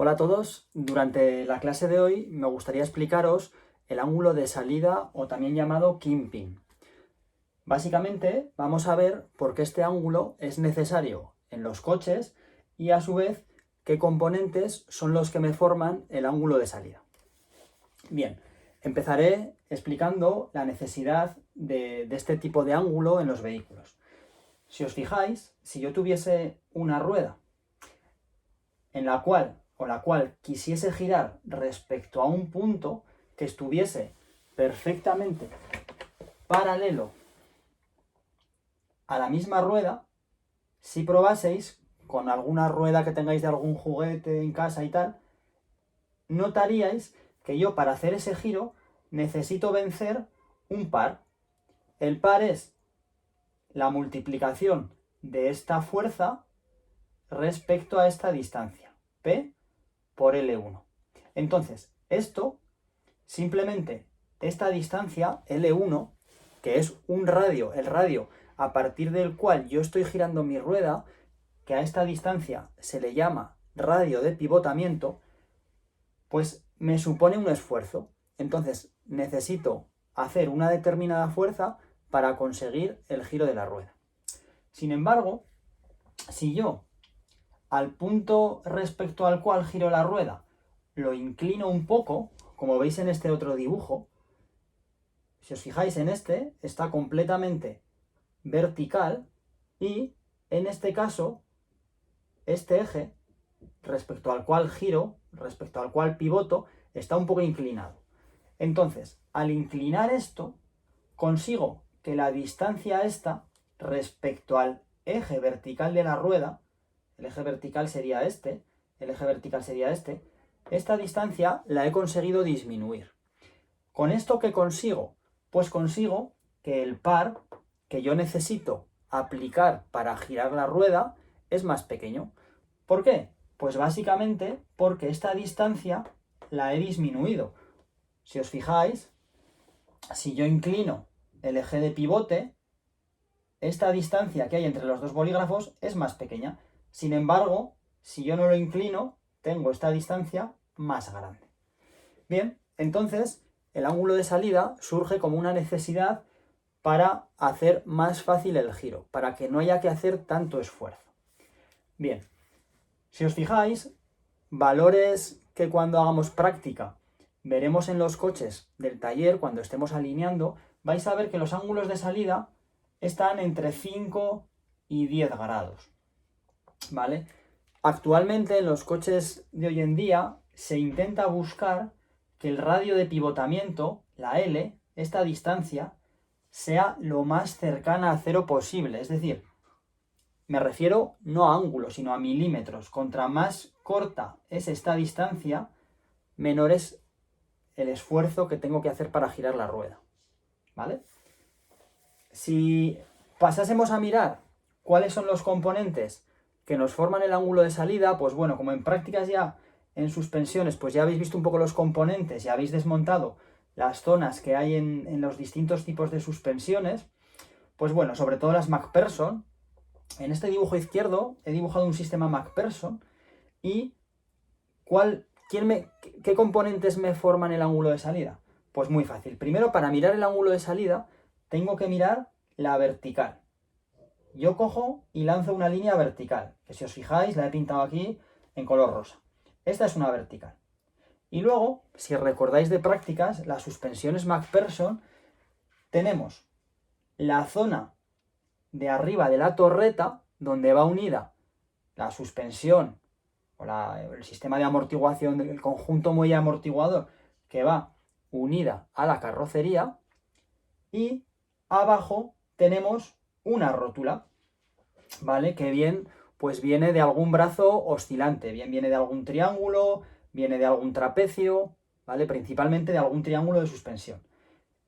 Hola a todos, durante la clase de hoy me gustaría explicaros el ángulo de salida o también llamado kimping. Básicamente vamos a ver por qué este ángulo es necesario en los coches y a su vez qué componentes son los que me forman el ángulo de salida. Bien, empezaré explicando la necesidad de este tipo de ángulo en los vehículos. Si os fijáis, si yo tuviese una rueda en la cual quisiese girar respecto a un punto que estuviese perfectamente paralelo a la misma rueda, si probaseis con alguna rueda que tengáis de algún juguete en casa y tal, notaríais que yo para hacer ese giro necesito vencer un par. El par es la multiplicación de esta fuerza respecto a esta distancia, P por L1. Entonces, esto, simplemente, esta distancia, L1, que es un radio, el radio a partir del cual yo estoy girando mi rueda, que a esta distancia se le llama radio de pivotamiento, pues me supone un esfuerzo. Entonces, necesito hacer una determinada fuerza para conseguir el giro de la rueda. Sin embargo, si yo al punto respecto al cual giro la rueda lo inclino un poco, como veis en este otro dibujo, si os fijáis en este, está completamente vertical y en este caso, este eje, respecto al cual giro, respecto al cual pivoto, está un poco inclinado. Entonces, al inclinar esto, consigo que la distancia esta respecto al eje vertical de la rueda, el eje vertical sería este, el eje vertical sería este, esta distancia la he conseguido disminuir. ¿Con esto qué consigo? Pues consigo que el par que yo necesito aplicar para girar la rueda es más pequeño. ¿Por qué? Pues básicamente porque esta distancia la he disminuido. Si os fijáis, si yo inclino el eje de pivote, esta distancia que hay entre los dos bolígrafos es más pequeña. Sin embargo, si yo no lo inclino, tengo esta distancia más grande. Bien, entonces el ángulo de salida surge como una necesidad para hacer más fácil el giro, para que no haya que hacer tanto esfuerzo. Bien, si os fijáis, valores que cuando hagamos práctica veremos en los coches del taller, cuando estemos alineando, vais a ver que los ángulos de salida están entre 5 y 10 grados. ¿Vale? Actualmente en los coches de hoy en día se intenta buscar que el radio de pivotamiento, la L, esta distancia, sea lo más cercana a cero posible. Es decir, me refiero no a ángulos, sino a milímetros. Contra más corta es esta distancia, menor es el esfuerzo que tengo que hacer para girar la rueda. ¿Vale? Si pasásemos a mirar cuáles son los componentes que nos forman el ángulo de salida, pues bueno, como en prácticas ya en suspensiones, pues ya habéis visto un poco los componentes, ya habéis desmontado las zonas que hay en los distintos tipos de suspensiones, pues bueno, sobre todo las MacPherson. En este dibujo izquierdo he dibujado un sistema MacPherson y ¿qué componentes me forman el ángulo de salida? Pues muy fácil. Primero, para mirar el ángulo de salida, tengo que mirar la vertical. Yo cojo y lanzo una línea vertical, que si os fijáis la he pintado aquí en color rosa. Esta es una vertical. Y luego, si recordáis de prácticas, las suspensiones MacPherson, tenemos la zona de arriba de la torreta, donde va unida la suspensión o el sistema de amortiguación, el conjunto muelle amortiguador, que va unida a la carrocería, y abajo tenemos una rótula, ¿vale? Que bien, pues viene de algún brazo oscilante, bien viene de algún triángulo, viene de algún trapecio, ¿vale? Principalmente de algún triángulo de suspensión.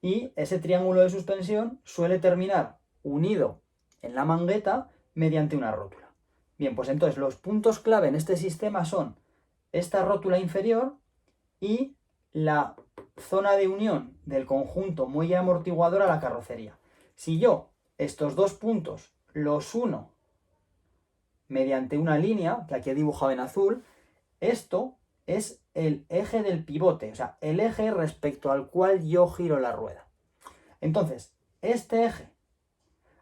Y ese triángulo de suspensión suele terminar unido en la mangueta mediante una rótula. Bien, pues entonces los puntos clave en este sistema son esta rótula inferior y la zona de unión del conjunto muelle amortiguador a la carrocería. Si yo estos dos puntos los uno mediante una línea, que aquí he dibujado en azul, esto es el eje del pivote, o sea, el eje respecto al cual yo giro la rueda. Entonces, este eje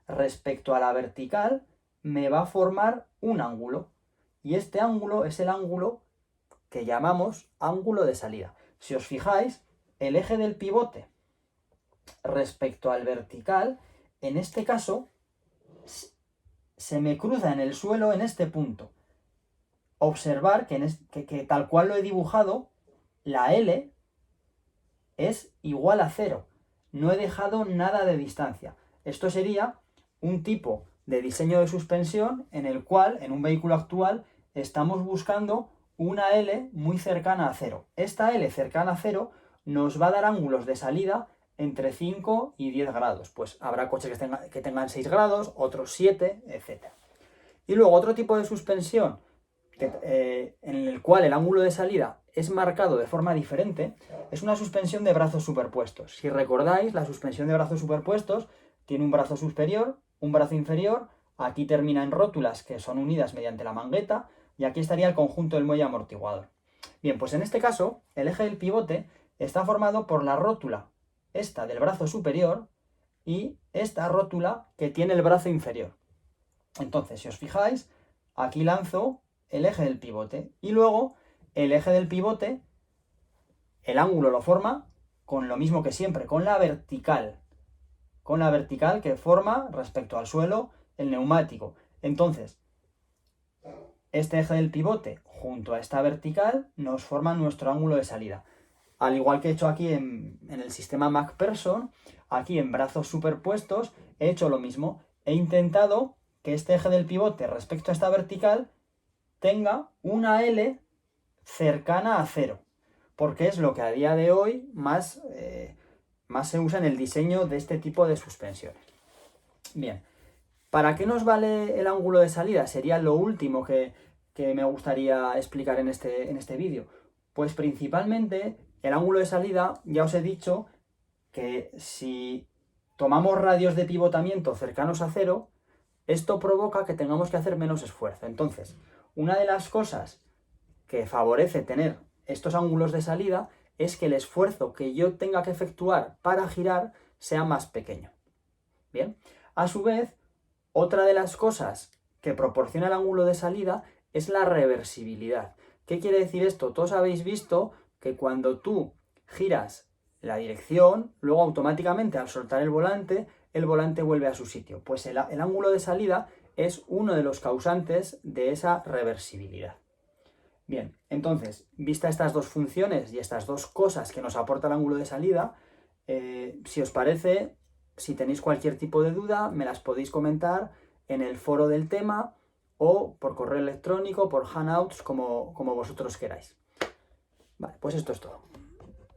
respecto a la vertical me va a formar un ángulo. Y este ángulo es el ángulo que llamamos ángulo de salida. Si os fijáis, el eje del pivote respecto al vertical, en este caso, se me cruza en el suelo en este punto. Observar que tal cual lo he dibujado, la L es igual a 0. No he dejado nada de distancia. Esto sería un tipo de diseño de suspensión en el cual, en un vehículo actual, estamos buscando una L muy cercana a 0. Esta L cercana a 0 nos va a dar ángulos de salida entre 5 y 10 grados. Pues habrá coches que tengan 6 grados, otros 7, etc. Y luego otro tipo de suspensión en el cual el ángulo de salida es marcado de forma diferente, es una suspensión de brazos superpuestos. Si recordáis, la suspensión de brazos superpuestos tiene un brazo superior, un brazo inferior, aquí termina en rótulas que son unidas mediante la mangueta, y aquí estaría el conjunto del muelle amortiguador. Bien, pues en este caso, el eje del pivote está formado por la rótula, esta del brazo superior, y esta rótula que tiene el brazo inferior. Entonces, si os fijáis, aquí lanzo el eje del pivote, y luego el eje del pivote, el ángulo lo forma con lo mismo que siempre, con la vertical que forma respecto al suelo el neumático. Entonces, este eje del pivote junto a esta vertical nos forma nuestro ángulo de salida. Al igual que he hecho aquí en el sistema MacPherson, aquí en brazos superpuestos, he hecho lo mismo. He intentado que este eje del pivote respecto a esta vertical tenga una L cercana a 0, porque es lo que a día de hoy más se usa en el diseño de este tipo de suspensiones. Bien, ¿para qué nos vale el ángulo de salida? Sería lo último que me gustaría explicar en este vídeo. Pues principalmente el ángulo de salida, ya os he dicho que si tomamos radios de pivotamiento cercanos a 0, esto provoca que tengamos que hacer menos esfuerzo. Entonces, una de las cosas que favorece tener estos ángulos de salida es que el esfuerzo que yo tenga que efectuar para girar sea más pequeño. Bien, a su vez, otra de las cosas que proporciona el ángulo de salida es la reversibilidad. ¿Qué quiere decir esto? Todos habéis visto que cuando tú giras la dirección, luego automáticamente al soltar el volante vuelve a su sitio. Pues el ángulo de salida es uno de los causantes de esa reversibilidad. Bien, entonces, vista estas dos funciones y estas dos cosas que nos aporta el ángulo de salida, si os parece, si tenéis cualquier tipo de duda, me las podéis comentar en el foro del tema o por correo electrónico, por Hangouts, como vosotros queráis. Vale, pues esto es todo.